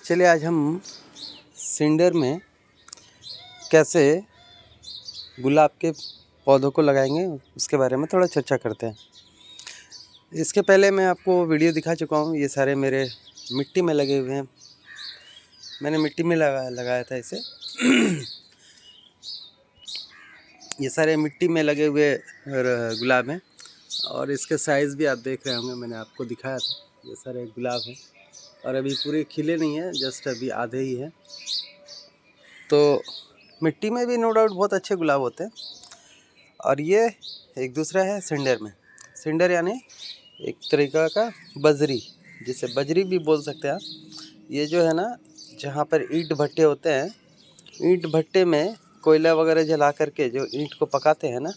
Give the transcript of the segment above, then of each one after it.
चलिए आज हम सिंडर में कैसे गुलाब के पौधों को लगाएंगे उसके बारे में थोड़ा चर्चा करते हैं। इसके पहले मैं आपको वीडियो दिखा चुका हूँ। ये सारे मेरे मिट्टी में लगे हुए हैं। मैंने मिट्टी में लगाया था इसे। ये सारे मिट्टी में लगे हुए गुलाब हैं और इसके साइज़ भी आप देख रहे होंगे। मैंने आपको दिखाया था। ये सारे गुलाब हैं और अभी पूरे खिले नहीं हैं, जस्ट अभी आधे ही हैं। तो मिट्टी में भी नो डाउट बहुत अच्छे गुलाब होते हैं। और ये एक दूसरा है सिंडर में। सिंडर यानी एक तरीका का बजरी, जिसे बजरी भी बोल सकते हैं आप। ये जो है ना, जहाँ पर ईंट भट्टे होते हैं, ईंट भट्टे में कोयला वगैरह जला करके जो ईंट को पकाते हैं ना,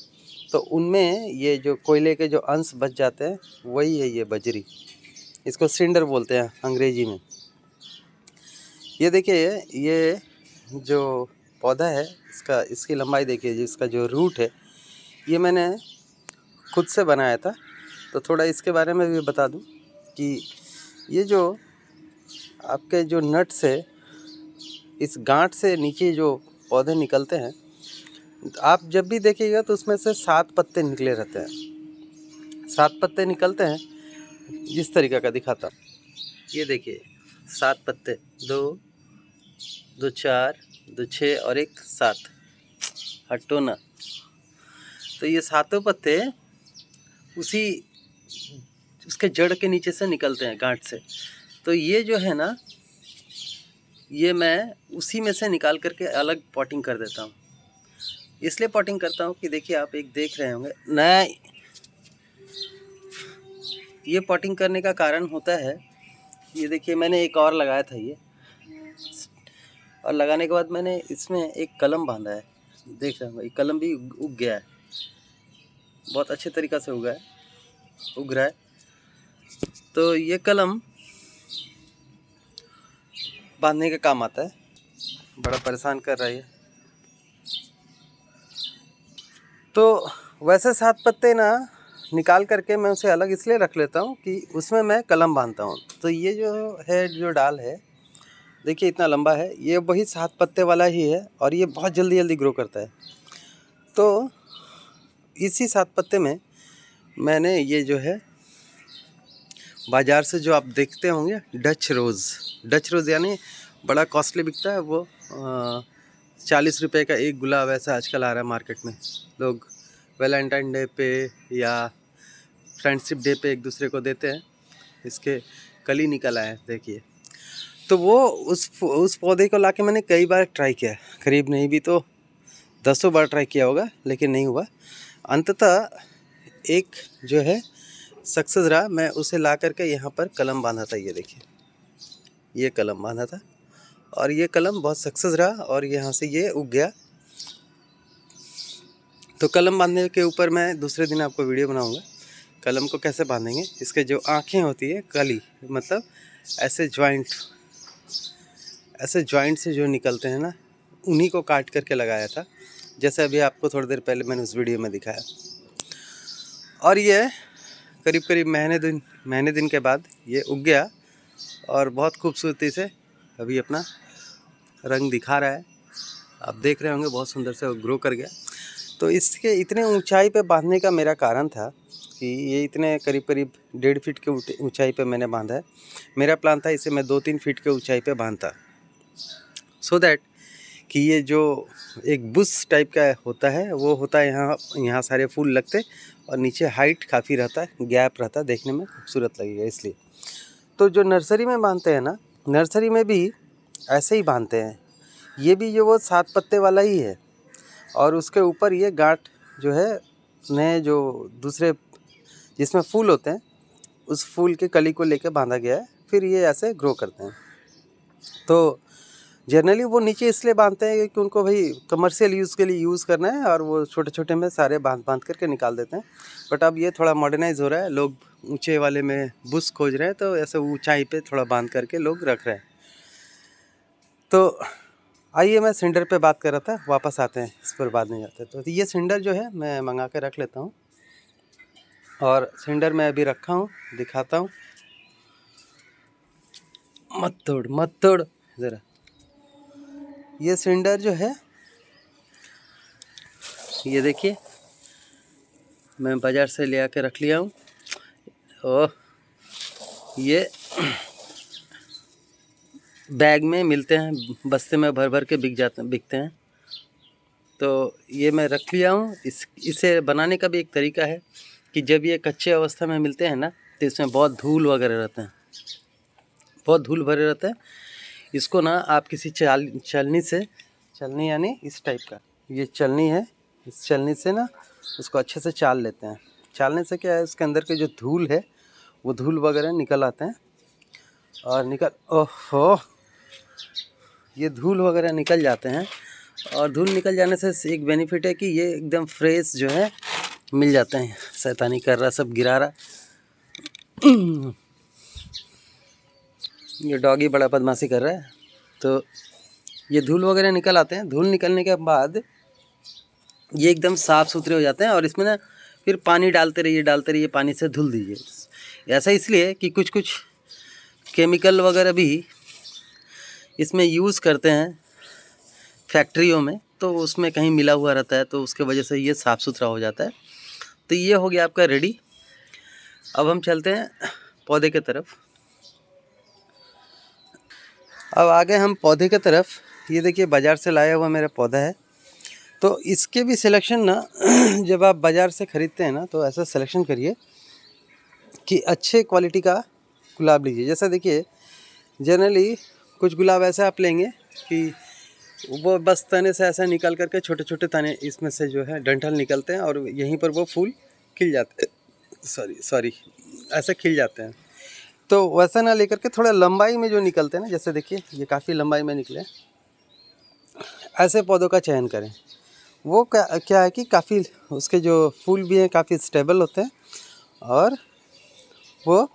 तो उनमें ये जो कोयले के जो अंश बच जाते हैं, वही है ये बजरी। इसको सिंडर बोलते हैं अंग्रेजी में। ये देखिए, ये जो पौधा है इसकी लंबाई देखिए, जिसका जो रूट है, ये मैंने खुद से बनाया था। तो थोड़ा इसके बारे में भी बता दूं कि ये जो आपके जो नट से, इस गांठ से नीचे जो पौधे निकलते हैं, आप जब भी देखिएगा तो उसमें से 7 पत्ते निकले रहते हैं। 7 पत्ते निकलते हैं। जिस तरीका का दिखाता हूँ, ये देखिए 7 पत्ते, 2 2 4 2 6 और 1 7। हटो ना। तो ये 7 पत्ते उसी उसके जड़ के नीचे से निकलते हैं, गांठ से। तो ये जो है ना, ये मैं उसी में से निकाल करके अलग पॉटिंग कर देता हूँ। इसलिए पॉटिंग करता हूँ कि देखिए, आप एक देख रहे होंगे नया। ये पॉटिंग करने का कारण होता है, ये देखिए मैंने एक और लगाया था ये, और लगाने के बाद मैंने इसमें एक कलम बांधा है। देख रहे होंगे, ये कलम भी उग गया है, बहुत अच्छे तरीक़ा से उगा है, उग रहा है। तो ये कलम बांधने का काम आता है। बड़ा परेशान कर रहा है ये। तो वैसे 7 पत्ते ना निकाल करके मैं उसे अलग इसलिए रख लेता हूँ कि उसमें मैं कलम बांधता हूँ। तो ये जो है, जो डाल है, देखिए इतना लंबा है, ये वही 7 पत्ते वाला ही है और ये बहुत जल्दी जल्दी ग्रो करता है। तो इसी 7 पत्ते में मैंने ये जो है, बाज़ार से जो आप देखते होंगे डच रोज़ यानी बड़ा कॉस्टली बिकता है वो। 40 रुपये का एक गुलाब ऐसा आजकल आ रहा है मार्केट में। लोग वैलेंटाइन डे पे या फ्रेंडशिप डे पे एक दूसरे को देते हैं। इसके कली निकल आए हैं, देखिए। तो वो उस पौधे को लाके मैंने कई बार ट्राई किया, करीब नहीं भी तो 10 बार ट्राई किया होगा, लेकिन नहीं हुआ। अंततः एक जो है सक्सेस रहा। मैं उसे ला करके यहाँ पर कलम बांधा था। ये देखिए, ये कलम बांधा था और ये कलम बहुत सक्सेस रहा और यहाँ से ये उग गया। तो कलम बांधने के ऊपर मैं दूसरे दिन आपको वीडियो बनाऊंगा, कलम को कैसे बांधेंगे। इसके जो आँखें होती है, कली मतलब ऐसे जॉइंट से जो निकलते हैं ना, उन्हीं को काट करके लगाया था, जैसे अभी आपको थोड़ी देर पहले मैंने उस वीडियो में दिखाया। और ये करीब करीब महीने दिन के बाद ये उग गया और बहुत खूबसूरती से अभी अपना रंग दिखा रहा है। आप देख रहे होंगे, बहुत सुंदर से ग्रो कर गया। तो इसके इतने ऊंचाई पे बांधने का मेरा कारण था कि ये इतने करीब 1.5 फीट के ऊंचाई पे मैंने बांधा है। मेरा प्लान था इसे मैं 2-3 फीट के ऊंचाई पे बांधता, सो दैट कि ये जो एक बुश टाइप का होता है, वो होता है यहाँ सारे फूल लगते और नीचे हाइट काफ़ी रहता है, गैप रहता है, देखने में खूबसूरत लगेगा इसलिए। तो जो नर्सरी में बांधते हैं ना, नर्सरी में भी ऐसे ही बांधते हैं। ये भी जो वो 7 पत्ते वाला ही है और उसके ऊपर ये गांठ जो है, नए जो दूसरे जिसमें फूल होते हैं, उस फूल के कली को लेकर बांधा गया है। फिर ये ऐसे ग्रो करते हैं। तो जनरली वो नीचे इसलिए बांधते हैं क्योंकि उनको भाई कमर्शियल यूज़ के लिए यूज़ करना है और वो छोटे छोटे में सारे बांध करके निकाल देते हैं। बट अब ये थोड़ा मॉडर्नाइज हो रहा है, लोग ऊंचे वाले में बुश खोज रहे हैं, तो ऐसे ऊंचाई पे थोड़ा बांध करके लोग रख रहे हैं। तो आइए, मैं सिंडर पे बात कर रहा था, वापस आते हैं इस पर, बाद में जाते हैं। तो ये सिंडर जो है मैं मंगा के रख लेता हूँ और सिंडर मैं अभी रखा हूँ, दिखाता हूँ। मत तोड़ ज़रा। ये सिलेंडर जो है, ये देखिए मैं बाज़ार से ले आके रख लिया हूँ। ओह, ये बैग में मिलते हैं, बस्ते में भर भर के बिकते हैं। तो ये मैं रख लिया हूँ। इसे बनाने का भी एक तरीका है कि जब ये कच्चे अवस्था में मिलते हैं ना, तो इसमें बहुत धूल वगैरह रहते हैं, बहुत धूल भरे रहते हैं। इसको ना आप किसी चलनी यानी इस टाइप का ये चलनी है, इस चलनी से ना उसको अच्छे से चाल लेते हैं। चालने से क्या है, उसके अंदर के जो धूल है वो धूल वगैरह निकल आते हैं और ओहो, ये धूल वगैरह निकल जाते हैं। और धूल निकल जाने से एक बेनिफिट है कि ये एकदम फ्रेश जो है मिल जाते हैं। शैतानी कर रहा, सब गिरा रहा। ये डॉगी बड़ा बदमाशी कर रहा है। तो ये धूल वगैरह निकल आते हैं। धूल निकलने के बाद ये एकदम साफ़ सुथरे हो जाते हैं। और इसमें ना फिर पानी डालते रहिए, पानी से धुल दीजिए। ऐसा इसलिए कि कुछ कुछ केमिकल वगैरह भी इसमें यूज़ करते हैं फैक्ट्रियों में, तो उसमें कहीं मिला हुआ रहता है, तो उसके वजह से ये साफ़ सुथरा हो जाता है। तो ये हो गया आपका रेडी। अब हम चलते हैं पौधे की तरफ। अब आ गए हम पौधे की तरफ। ये देखिए बाज़ार से लाया हुआ मेरा पौधा है। तो इसके भी सिलेक्शन ना जब आप बाज़ार से ख़रीदते हैं ना, तो ऐसा सिलेक्शन करिए कि अच्छे क्वालिटी का गुलाब लीजिए। जैसा देखिए जनरली कुछ गुलाब ऐसे आप लेंगे कि वो बस तने से ऐसा निकल करके छोटे छोटे तने इसमें से जो है डंठल निकलते हैं और यहीं पर वो फूल खिल जाते हैं। सॉरी ऐसे खिल जाते हैं। तो वैसा ना लेकर के थोड़ा लंबाई में जो निकलते हैं ना, जैसे देखिए ये काफ़ी लंबाई में निकले, ऐसे पौधों का चयन करें। वो क्या है कि काफ़ी उसके जो फूल भी हैं काफ़ी स्टेबल होते हैं और वो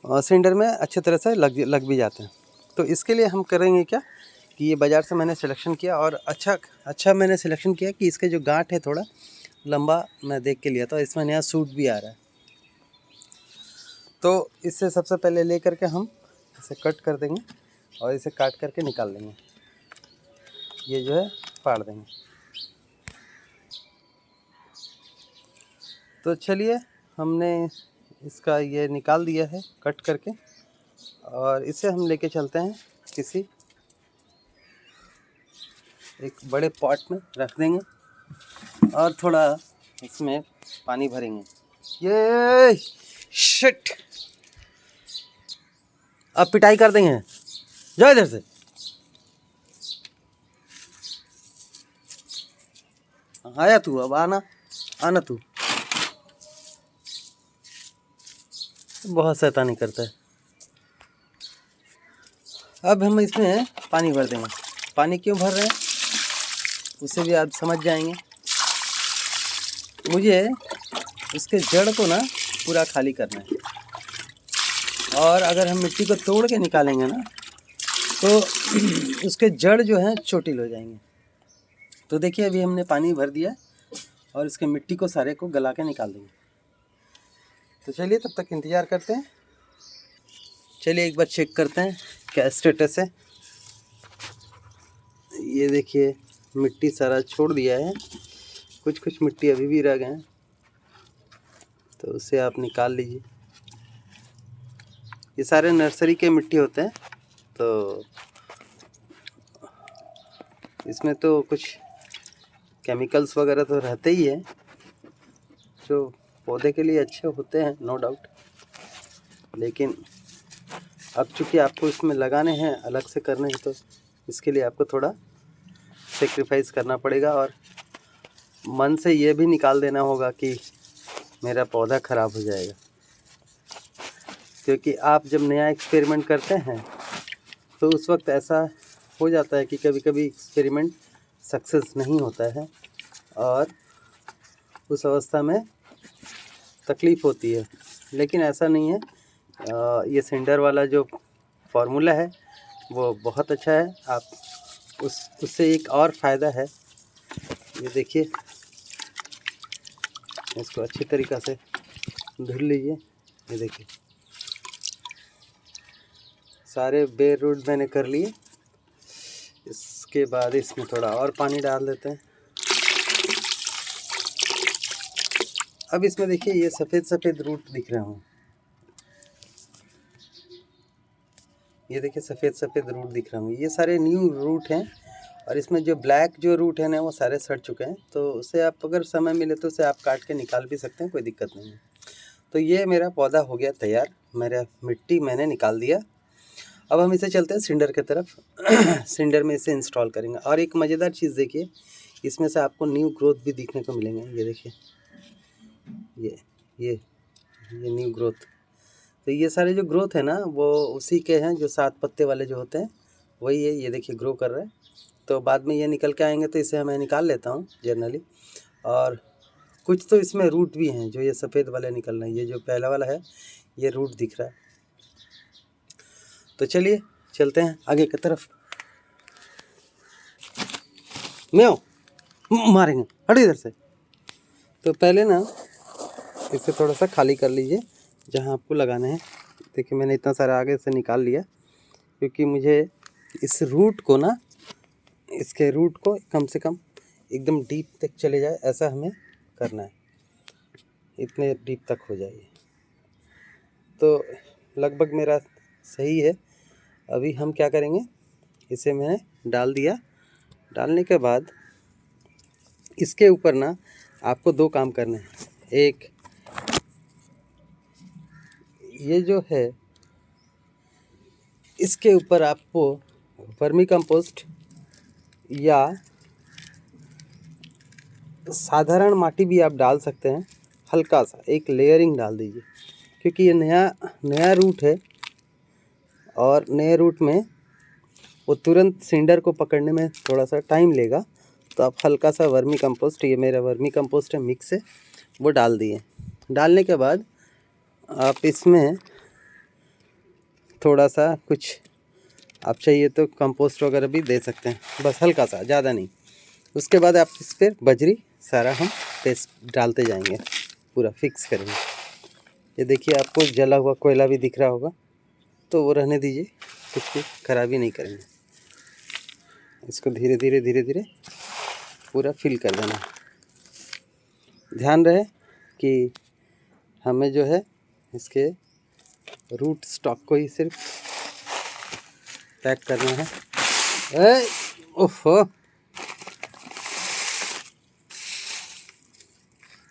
सिलेंडर में अच्छे तरह से लग भी जाते हैं। तो इसके लिए हम करेंगे क्या कि ये बाज़ार से मैंने सिलेक्शन किया और अच्छा मैंने सिलेक्शन किया कि इसके जो गांठ है थोड़ा लंबा मैं देख के लिया था। इसमें नया सूट भी आ रहा है। तो इससे सबसे पहले ले करके हम इसे कट कर देंगे और इसे काट करके निकाल देंगे। ये जो है फाड़ देंगे। तो चलिए हमने इसका ये निकाल दिया है कट करके, और इसे हम लेके चलते हैं किसी एक बड़े पॉट में रख देंगे और थोड़ा इसमें पानी भरेंगे। ये शिट, अब पिटाई कर देंगे। जाओ इधर से। आया तू, अब आना तू। बहुत शैतानी करता है। अब हम इसमें पानी भर देंगे। पानी क्यों भर रहे हैं उसे भी आप समझ जाएंगे। मुझे उसके जड़ को ना पूरा खाली करना है, और अगर हम मिट्टी को तोड़ के निकालेंगे ना तो उसके जड़ जो हैं चोटिल हो जाएंगे। तो देखिए अभी हमने पानी भर दिया और इसके मिट्टी को सारे को गला के निकाल देंगे। तो चलिए तब तक इंतज़ार करते हैं। चलिए एक बार चेक करते हैं क्या स्टेटस है। ये देखिए मिट्टी सारा छोड़ दिया है, कुछ मिट्टी अभी भी रह गए हैं, तो उसे आप निकाल लीजिए। ये सारे नर्सरी के मिट्टी होते हैं, तो इसमें तो कुछ केमिकल्स वगैरह तो रहते ही हैं जो पौधे के लिए अच्छे होते हैं, नो डाउट। लेकिन अब चूँकि आपको इसमें लगाने हैं, अलग से करने हैं, तो इसके लिए आपको थोड़ा सेक्रीफाइस करना पड़ेगा और मन से ये भी निकाल देना होगा कि मेरा पौधा ख़राब हो जाएगा। क्योंकि आप जब नया एक्सपेरिमेंट करते हैं तो उस वक्त ऐसा हो जाता है कि कभी कभी एक्सपेरिमेंट सक्सेस नहीं होता है और उस अवस्था में तकलीफ़ होती है। लेकिन ऐसा नहीं है। ये सिलेंडर वाला जो फार्मूला है वो बहुत अच्छा है। आप उससे एक और फ़ायदा है, ये देखिए इसको अच्छी तरीक़ा से धुल लीजिए। ये देखिए सारे बेर रूट मैंने कर लिए इसके बाद इसमें थोड़ा और पानी डाल देते हैं। अब इसमें देखिए ये सफ़ेद सफ़ेद रूट दिख रहे हों, ये देखिए सफ़ेद सफ़ेद रूट दिख रहे होंगे, ये सारे न्यू रूट हैं। और इसमें जो ब्लैक जो रूट है ना वो सारे सड़ चुके हैं, तो उसे आप अगर समय मिले तो उसे आप काट के निकाल भी सकते हैं, कोई दिक्कत नहीं है। तो ये मेरा पौधा हो गया तैयार, मेरा मिट्टी मैंने निकाल दिया। अब हम इसे चलते हैं सिंडर की तरफ। सिंडर में इसे इंस्टॉल करेंगे। और एक मज़ेदार चीज़ देखिए, इसमें से आपको न्यू ग्रोथ भी दिखने को मिलेंगे। ये देखिए, ये ये ये न्यू ग्रोथ। तो ये सारे जो ग्रोथ है ना वो उसी के हैं जो 7 पत्ते वाले जो होते हैं, वही है। ये देखिए ग्रो कर रहे हैं, तो बाद में ये निकल के आएंगे, तो इसे मैं निकाल लेता हूँ जनरली। और कुछ तो इसमें रूट भी हैं, जो ये सफ़ेद वाले निकल रहे हैं। ये जो पहला वाला है ये रूट दिख रहा है। तो चलिए चलते हैं आगे की तरफ। म्याओ, मारेंगे, हट इधर से। तो पहले ना इसे थोड़ा सा खाली कर लीजिए जहाँ आपको लगाना है। देखिए मैंने इतना सारा आगे से निकाल लिया, क्योंकि मुझे इस रूट को ना, इसके रूट को कम से कम एकदम डीप तक चले जाए, ऐसा हमें करना है। इतने डीप तक हो जाए, तो लगभग मेरा सही है। अभी हम क्या करेंगे, इसे मैंने डाल दिया। डालने के बाद इसके ऊपर ना आपको 2 काम करने हैं। एक ये जो है, इसके ऊपर आपको वर्मी कंपोस्ट या साधारण माटी भी आप डाल सकते हैं। हल्का सा एक लेयरिंग डाल दीजिए, क्योंकि ये नया रूट है और नए रूट में वो तुरंत सिंडर को पकड़ने में थोड़ा सा टाइम लेगा। तो आप हल्का सा वर्मी कंपोस्ट, ये मेरा वर्मी कंपोस्ट है मिक्स है, वो डाल दिए। डालने के बाद आप इसमें थोड़ा सा कुछ आप चाहिए तो कंपोस्ट वगैरह भी दे सकते हैं, बस हल्का सा, ज़्यादा नहीं। उसके बाद आप इस पर बजरी सारा हम पेस्ट डालते जाएंगे, पूरा फिक्स करेंगे। ये देखिए आपको जला हुआ कोयला भी दिख रहा होगा, तो वो रहने दीजिए, कुछ भी खराबी नहीं करेंगे। इसको धीरे धीरे पूरा फिल कर देना है। ध्यान रहे कि हमें जो है इसके रूट स्टॉक को ही सिर्फ पैक करना है। ओहो,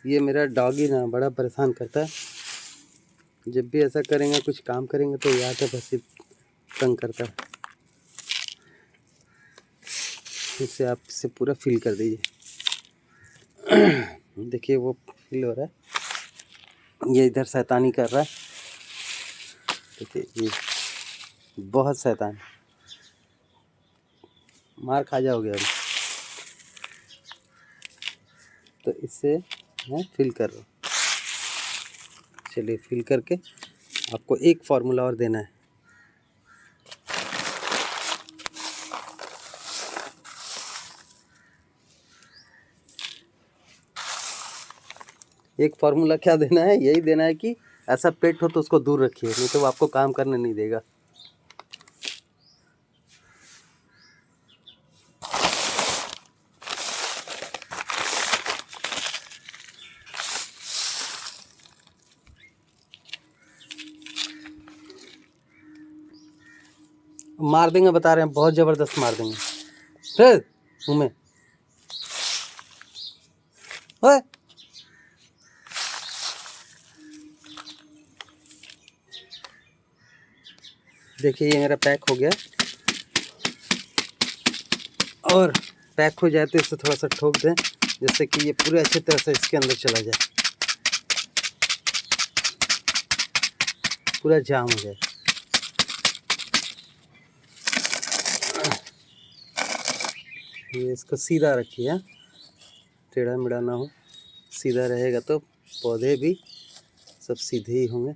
ये मेरा डॉगी ना बड़ा परेशान करता है। जब भी ऐसा करेंगे, कुछ काम करेंगे तो यहाँ से बस तंग करता है। इससे आप इसे पूरा फिल कर दीजिए। देखिए वो फिल हो रहा है। ये इधर शैतानी कर रहा है, देखिए ये बहुत शैतान, मार खा जाओगे अभी। तो इससे मैं फिल कर रहा हूँ। चलिए फिल करके आपको एक फार्मूला और देना है। एक फार्मूला क्या देना है, यही देना है कि ऐसा पेट हो तो उसको दूर रखिए, नहीं तो वो आपको काम करने नहीं देगा। मार देंगे, बता रहे हैं, बहुत ज़बरदस्त मार देंगे। फिर मुँह में ओए, देखिए ये मेरा पैक हो गया। और पैक हो जाए तो इसे थोड़ा सा ठोक दें, जैसे कि ये पूरे अच्छी तरह से इसके अंदर चला जाए, पूरा जाम हो जाए। ये इसको सीधा रखिए, टेढ़ा मेढ़ा ना हो, सीधा रहेगा तो पौधे भी सब सीधे ही होंगे,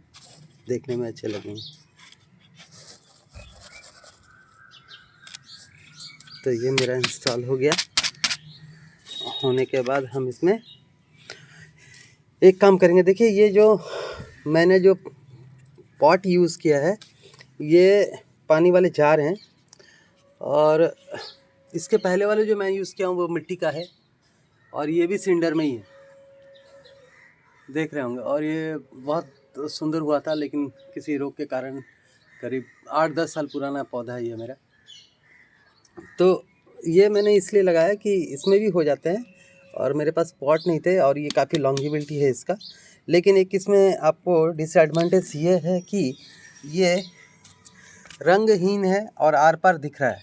देखने में अच्छे लगेंगे। तो ये मेरा इंस्टॉल हो गया। होने के बाद हम इसमें एक काम करेंगे। देखिए ये जो मैंने जो पॉट यूज़ किया है, ये पानी वाले जार हैं, और इसके पहले वाले जो मैं यूज़ किया हूँ वो मिट्टी का है, और ये भी सिंडर में ही है, देख रहे होंगे। और ये बहुत सुंदर हुआ था, लेकिन किसी रोग के कारण करीब 8-10 साल पुराना पौधा है ये मेरा। तो ये मैंने इसलिए लगाया कि इसमें भी हो जाते हैं, और मेरे पास पॉट नहीं थे, और ये काफ़ी लॉन्जिविलिटी है इसका। लेकिन एक इसमें आपको डिसएडवांटेज ये है कि ये रंगहीन है और आर पार दिख रहा है,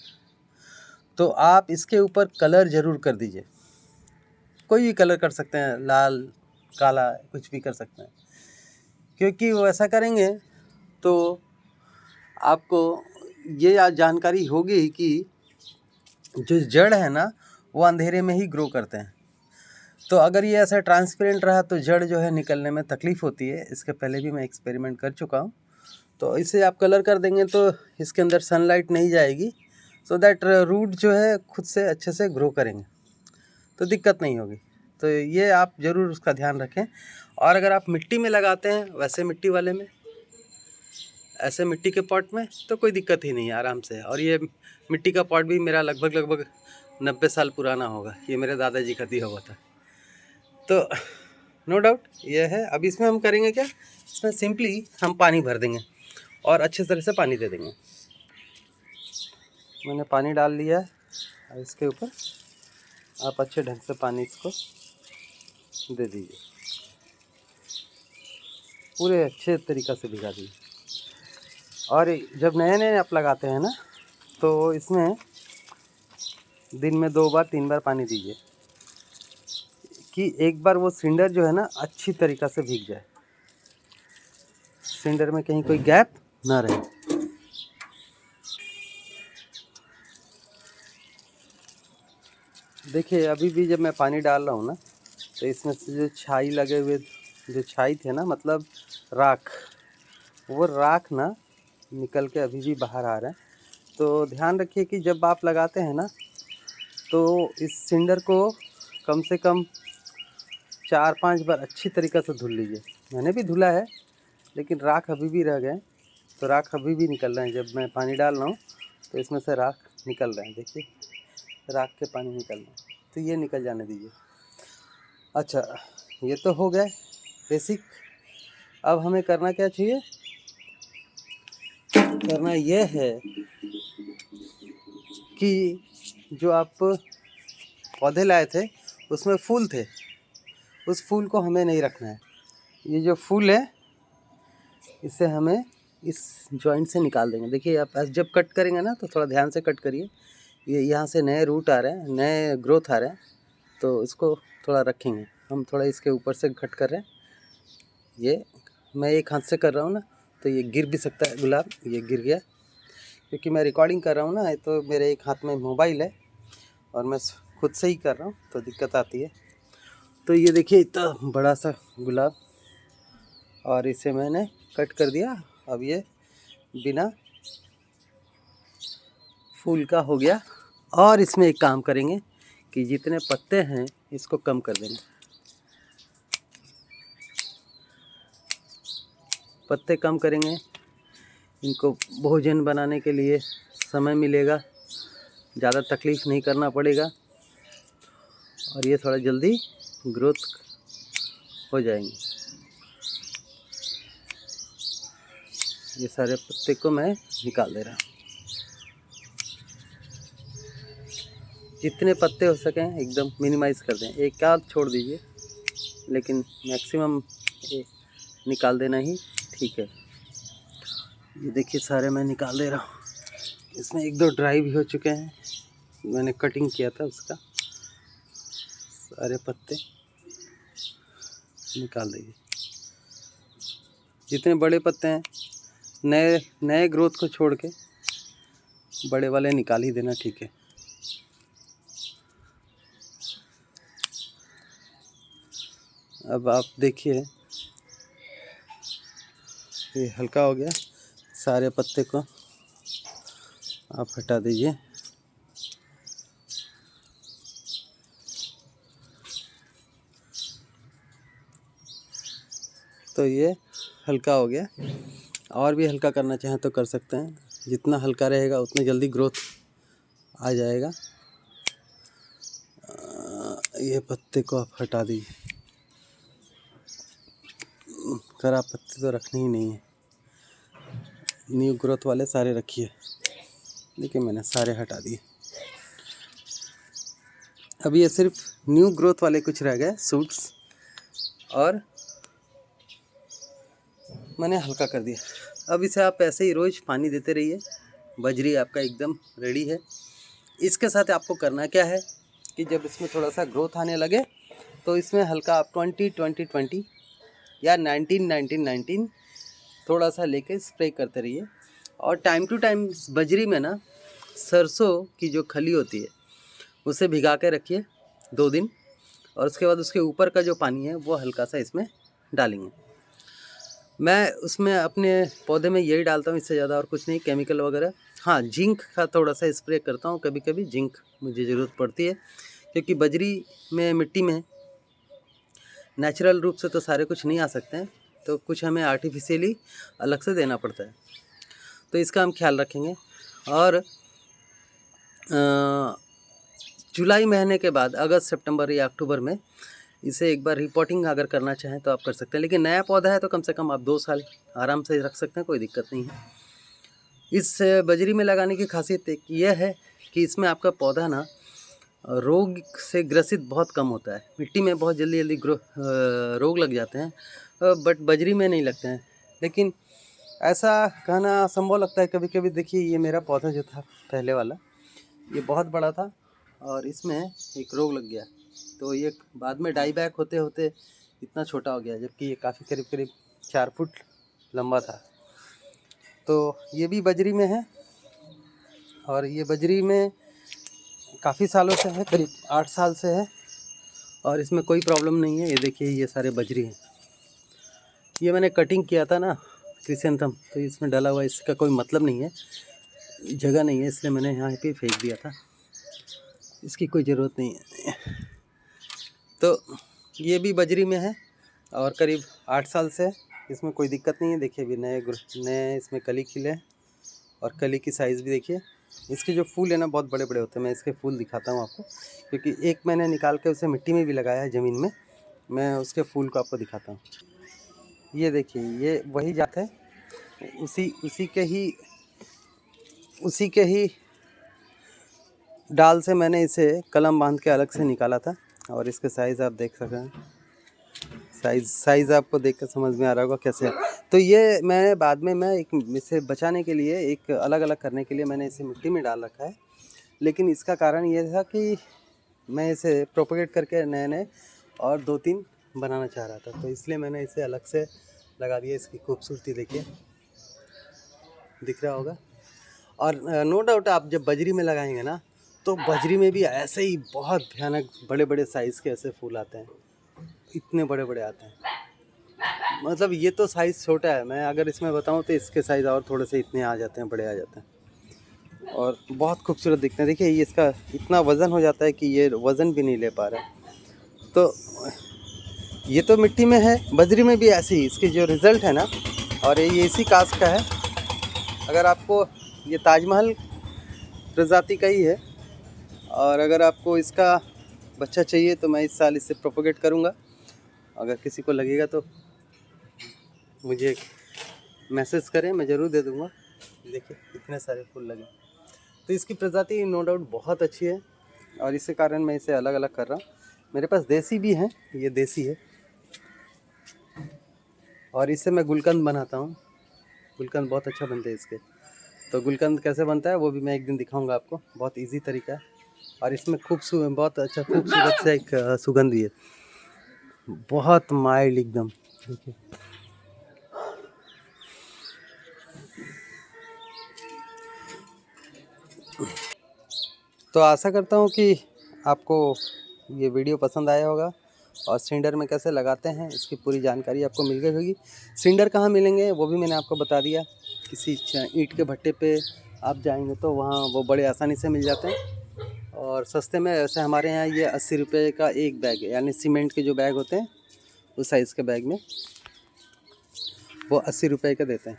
तो आप इसके ऊपर कलर ज़रूर कर दीजिए। कोई भी कलर कर सकते हैं, लाल, काला, कुछ भी कर सकते हैं, क्योंकि वो ऐसा करेंगे तो आपको ये जानकारी होगी कि जो जड़ है ना वो अंधेरे में ही ग्रो करते हैं। तो अगर ये ऐसा ट्रांसपेरेंट रहा तो जड़ जो है निकलने में तकलीफ़ होती है। इसके पहले भी मैं एक्सपेरिमेंट कर चुका हूँ। तो इसे आप कलर कर देंगे तो इसके अंदर सनलाइट नहीं जाएगी, सो दैट रूट जो है खुद से अच्छे से ग्रो करेंगे, तो दिक्कत नहीं होगी। तो ये आप ज़रूर उसका ध्यान रखें। और अगर आप मिट्टी में लगाते हैं, वैसे मिट्टी वाले में, ऐसे मिट्टी के पॉट में, तो कोई दिक्कत ही नहीं है, आराम से। और ये मिट्टी का पॉट भी मेरा लगभग 90 साल पुराना होगा, ये मेरे दादाजी का दिया हुआ था। तो नो डाउट ये है। अब इसमें हम करेंगे क्या, इसमें सिंपली हम पानी भर देंगे और अच्छे तरह से पानी दे देंगे। मैंने पानी डाल लिया है, इसके ऊपर आप अच्छे ढंग से पानी इसको दे दीजिए, पूरे अच्छे तरीक़ा से भिगा दीजिए। और जब नए आप लगाते हैं ना, तो इसमें दिन में 2 बार 3 बार पानी दीजिए, कि एक बार वो सिंडर जो है ना अच्छी तरीक़ा से भीग जाए, सिंडर में कहीं कोई गैप ना रहे। देखिए अभी भी जब मैं पानी डाल रहा हूँ ना, तो इसमें से जो छाई लगे हुए, जो छाई थे ना, मतलब राख, वो राख ना निकल के अभी भी बाहर आ रहा है। तो ध्यान रखिए कि जब आप लगाते हैं ना, तो इस सिंडर को कम से कम 4-5 बार अच्छी तरीक़ा से धुल लीजिए। मैंने भी धुला है, लेकिन राख अभी भी रह गए, तो राख अभी भी निकल रहे हैं। जब मैं पानी डाल रहा हूँ तो इसमें से राख निकल रहे हैं, देखिए राख के पानी निकल रहे हैं, तो ये निकल जाने दीजिए। अच्छा, ये तो हो गए बेसिक। अब हमें करना क्या चाहिए, करना ये है कि जो आप पौधे लाए थे उसमें फूल थे, उस फूल को हमें नहीं रखना है। ये जो फूल है इसे हमें इस जॉइंट से निकाल देंगे। देखिए आप जब कट करेंगे ना, तो थोड़ा ध्यान से कट करिए। ये यहाँ से नए रूट आ रहे हैं, नए ग्रोथ आ रहे हैं, तो इसको थोड़ा रखेंगे हम। थोड़ा इसके ऊपर से कट कर रहे हैं। ये मैं एक हाथ से कर रहा हूँ ना, तो ये गिर भी सकता है गुलाब। ये गिर गया क्योंकि मैं रिकॉर्डिंग कर रहा हूँ ना, तो मेरे एक हाथ में मोबाइल है और मैं खुद से ही कर रहा हूँ, तो दिक्कत आती है। तो ये देखिए इतना बड़ा सा गुलाब, और इसे मैंने कट कर दिया। अब ये बिना फूल का हो गया। और इसमें एक काम करेंगे कि जितने पत्ते हैं इसको कम कर देंगे। पत्ते कम करेंगे, इनको भोजन बनाने के लिए समय मिलेगा, ज़्यादा तकलीफ़ नहीं करना पड़ेगा, और ये थोड़ा जल्दी ग्रोथ हो जाएंगे। ये सारे पत्ते को मैं निकाल दे रहा हूँ। जितने पत्ते हो सकें एकदम मिनिमाइज़ कर दें, एक आध छोड़ दीजिए, लेकिन मैक्सिमम निकाल देना ही ठीक है। ये देखिए सारे मैं निकाल दे रहा हूँ। इसमें 1-2 ड्राई भी हो चुके हैं, मैंने कटिंग किया था उसका। सारे पत्ते निकाल दीजिए। जितने बड़े पत्ते हैं, नए ग्रोथ को छोड़ के बड़े वाले निकाल ही देना, ठीक है। अब आप देखिए ये हल्का हो गया, सारे पत्ते को आप हटा दीजिए। तो ये हल्का हो गया। और भी हल्का करना चाहें तो कर सकते हैं, जितना हल्का रहेगा उतनी जल्दी ग्रोथ आ जाएगा। ये पत्ते को आप हटा दीजिए, खराब पत्ते तो रखने ही नहीं है। न्यू ग्रोथ वाले सारे रखिए। देखिए मैंने सारे हटा दिए। अब ये सिर्फ न्यू ग्रोथ वाले कुछ रह गए सूट्स, और मैंने हल्का कर दिया। अब इसे आप ऐसे ही रोज़ पानी देते रहिए। बजरी आपका एकदम रेडी है। इसके साथ आपको करना क्या है कि जब इसमें थोड़ा सा ग्रोथ आने लगे तो इसमें हल्का आप 20-20-20 या 19-19-19 थोड़ा सा लेके स्प्रे करते रहिए। और टाइम टू टाइम बजरी में ना सरसों की जो खली होती है उसे भिगा के रखिए 2 दिन, और उसके बाद उसके ऊपर का जो पानी है वो हल्का सा इसमें डालेंगे। मैं उसमें अपने पौधे में यही डालता हूँ, इससे ज़्यादा और कुछ नहीं, केमिकल वगैरह। हाँ, जिंक का थोड़ा सा स्प्रे करता हूँ कभी कभी, जिंक मुझे ज़रूरत पड़ती है, क्योंकि बजरी में मिट्टी में नेचुरल रूप से तो सारे कुछ नहीं आ सकते हैं, तो कुछ हमें आर्टिफिशियली अलग से देना पड़ता है, तो इसका हम ख्याल रखेंगे। और जुलाई महीने के बाद अगस्त सितंबर या अक्टूबर में इसे एक बार रिपोर्टिंग अगर करना चाहें तो आप कर सकते हैं। लेकिन नया पौधा है तो कम से कम आप 2 साल आराम से रख सकते हैं, कोई दिक्कत नहीं है। इस बजरी में लगाने की खासियत एक यह है कि इसमें आपका पौधा ना रोग से ग्रसित बहुत कम होता है। मिट्टी में बहुत जल्दी जल्दी रोग लग जाते हैं, बट बजरी में नहीं लगते हैं। लेकिन ऐसा कहना असंभव लगता है कभी कभी। देखिए ये मेरा पौधा जो था पहले वाला, ये बहुत बड़ा था और इसमें एक रोग लग गया, तो ये बाद में डाई बैक होते होते इतना छोटा हो गया, जबकि ये काफ़ी करीब करीब 4 फुट लंबा था। तो ये भी बजरी में है, और ये बजरी में काफ़ी सालों से है, करीब 8 साल से है, और इसमें कोई प्रॉब्लम नहीं है। ये देखिए ये सारे बजरी हैं। ये मैंने कटिंग किया था ना क्रिसेंथम, तो इसमें डला हुआ, इसका कोई मतलब नहीं है, जगह नहीं है, इसलिए मैंने यहाँ पे फेंक दिया था, इसकी कोई ज़रूरत नहीं है। तो ये भी बजरी में है और करीब 8 साल से, इसमें कोई दिक्कत नहीं है। देखिए अभी नए इसमें कली खिले हैं, और कली की साइज़ भी देखिए। इसके जो फूल है ना बहुत बड़े बड़े होते हैं। मैं इसके फूल दिखाता हूँ आपको, क्योंकि एक मैंने निकाल के उसे मिट्टी में भी लगाया है ज़मीन में, मैं उसके फूल को आपको दिखाता हूँ। ये देखिए ये वही जात है, उसी के ही डाल से मैंने इसे कलम बांध के अलग से निकाला था, और इसके साइज़ आप देख सकते हैं। साइज़ आपको देख कर समझ में आ रहा होगा कैसे है। तो ये मैं बाद में इसे बचाने के लिए, एक अलग अलग करने के लिए मैंने इसे मिट्टी में डाल रखा है। लेकिन इसका कारण ये था कि मैं इसे प्रोपेगेट करके नए नए और 2-3 बनाना चाह रहा था, तो इसलिए मैंने इसे अलग से लगा दिया। इसकी खूबसूरती देखिए, दिख रहा होगा। और नो डाउट आप जब बजरी में लगाएंगे ना, तो बजरी में भी ऐसे ही बहुत भयानक बड़े बड़े साइज़ के ऐसे फूल आते हैं, इतने बड़े बड़े आते हैं। मतलब ये तो साइज़ छोटा है, मैं अगर इसमें बताऊं तो इसके साइज़ और थोड़े से इतने आ जाते हैं, बड़े आ जाते हैं, और बहुत खूबसूरत दिखते हैं। देखिए ये इसका इतना वज़न हो जाता है कि ये वज़न भी नहीं ले पा रहा है। तो ये तो मिट्टी में है, बजरी में भी ऐसे ही इसकी जो रिज़ल्ट है ना, और ये इसी कास्ट का है। अगर आपको ये ताजमहल प्रजाति का ही है, और अगर आपको इसका बच्चा चाहिए तो मैं इस साल इसे प्रोपोगेट करूँगा। अगर किसी को लगेगा तो मुझे मैसेज करें, मैं ज़रूर दे दूँगा। देखिए इतने सारे फूल लगे, तो इसकी प्रजाति नो डाउट बहुत अच्छी है, और इसी कारण मैं इसे अलग अलग कर रहा हूँ। मेरे पास देसी भी हैं, ये देसी है, और इससे मैं गुलकंद बनाता हूँ। गुलकंद बहुत अच्छा बनते हैं इसके। तो गुलकंद कैसे बनता है वो भी मैं एक दिन दिखाऊंगा आपको, बहुत इजी तरीका है। और इसमें बहुत अच्छा खूबसूरत सा एक सुगंध भी है, बहुत माइल्ड एकदम। देखिए तो आशा करता हूँ कि आपको ये वीडियो पसंद आया होगा, और सिंडर में कैसे लगाते हैं इसकी पूरी जानकारी आपको मिल गई होगी। सिंडर कहाँ मिलेंगे वो भी मैंने आपको बता दिया। किसी ईंट के भट्टे पे आप जाएंगे तो वहाँ वो बड़े आसानी से मिल जाते हैं, और सस्ते में। ऐसे हमारे यहाँ ये 80 रुपये का एक बैग है, यानी सीमेंट के जो बैग होते हैं उस साइज़ के बैग में वो 80 रुपये का देते हैं।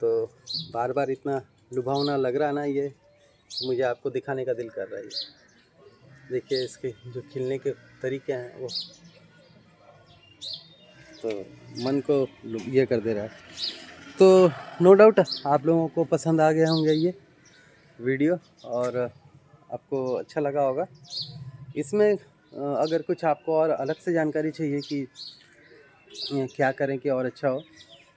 तो बार बार इतना लुभावना लग रहा ना ये, मुझे आपको दिखाने का दिल कर रहा है। देखिए इसके जो खिलने के तरीके हैं वो तो मन को ये कर दे रहा है। तो नो डाउट आप लोगों को पसंद आ गए होंगे ये वीडियो और आपको अच्छा लगा होगा। इसमें अगर कुछ आपको और अलग से जानकारी चाहिए कि क्या करें कि और अच्छा हो,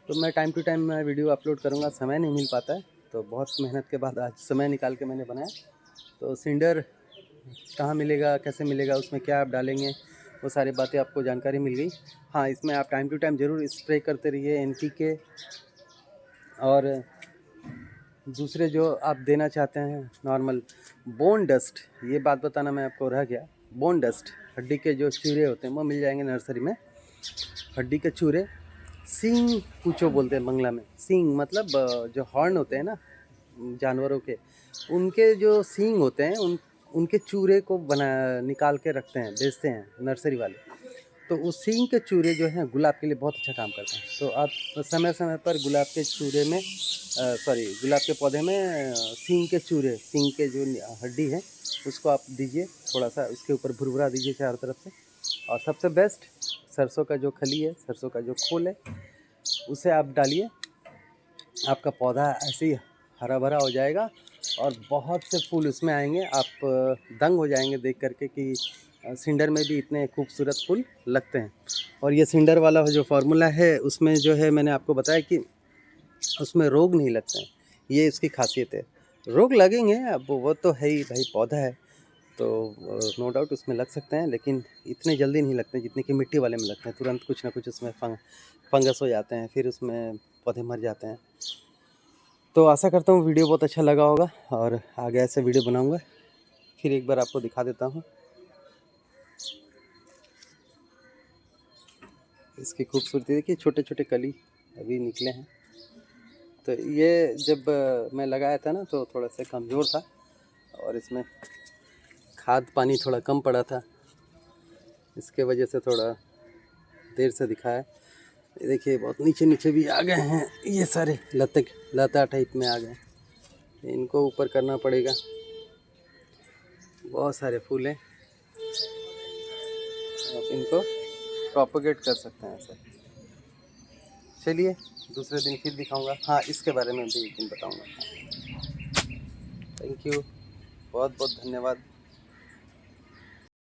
तो मैं टाइम टू टाइम मैं वीडियो अपलोड करूँगा। समय नहीं मिल पाता है, तो बहुत मेहनत के बाद आज समय निकाल के मैंने बनाया। तो सिंडर कहाँ मिलेगा, कैसे मिलेगा, उसमें क्या आप डालेंगे, वो सारी बातें आपको जानकारी मिल गई। हाँ, इसमें आप टाइम टू टाइम ज़रूर स्प्रे करते रहिए NPK और दूसरे जो आप देना चाहते हैं नॉर्मल बोन डस्ट। ये बात बताना मैं आपको रह गया, बोन डस्ट हड्डी के जो चूरे होते हैं वो मिल जाएंगे नर्सरी में। हड्डी के चूरे, सींग पूछो बोलते हैं बंगला में। सींग मतलब जो हॉर्न होते हैं ना जानवरों के, उनके जो सींग होते हैं उनके चूरे को निकाल के रखते हैं, बेचते हैं नर्सरी वाले। तो उस सींग के चूरे जो हैं गुलाब के लिए बहुत अच्छा काम करते हैं। तो आप समय समय पर गुलाब के चूरे में गुलाब के पौधे में सींग के चूरे, सींग के जो हड्डी है उसको आप दीजिए, थोड़ा सा उसके ऊपर भुरभुरा दीजिए चारों तरफ से। और सबसे बेस्ट सरसों का जो खली है, सरसों का जो खोल है, उसे आप डालिए। आपका पौधा ऐसे ही हरा भरा हो जाएगा और बहुत से फूल उसमें आएंगे। आप दंग हो जाएंगे देख करके कि सिंडर में भी इतने खूबसूरत फूल लगते हैं। और ये सिंडर वाला जो फार्मूला है उसमें जो है मैंने आपको बताया कि उसमें रोग नहीं लगते हैं, ये इसकी खासियत है। रोग लगेंगे, अब वो तो है ही भाई, पौधा है तो नो डाउट उसमें लग सकते हैं, लेकिन इतने जल्दी नहीं लगते जितने कि मिट्टी वाले में लगते हैं। तुरंत कुछ ना कुछ उसमें फंगस हो जाते हैं, फिर उसमें पौधे मर जाते हैं। तो आशा करता हूँ वीडियो बहुत अच्छा लगा होगा और आगे ऐसे वीडियो बनाऊँगा। फिर एक बार आपको दिखा देता हूँ इसकी खूबसूरती। देखिए छोटे छोटे कली अभी निकले हैं। तो ये जब मैं लगाया था ना तो थोड़ा सा कमज़ोर था और इसमें खाद पानी थोड़ा कम पड़ा था, इसके वजह से थोड़ा देर से दिखा है। ये देखिए बहुत नीचे नीचे भी आ गए हैं, ये सारे लता टाइप में आ गए, इनको ऊपर करना पड़ेगा। बहुत सारे फूल हैं, आप इनको प्रोपोगेट कर सकते हैं ऐसे। चलिए दूसरे दिन फिर दिखाऊंगा। हाँ, इसके बारे में भी एक दिन बताऊंगा। थैंक यू, बहुत बहुत धन्यवाद।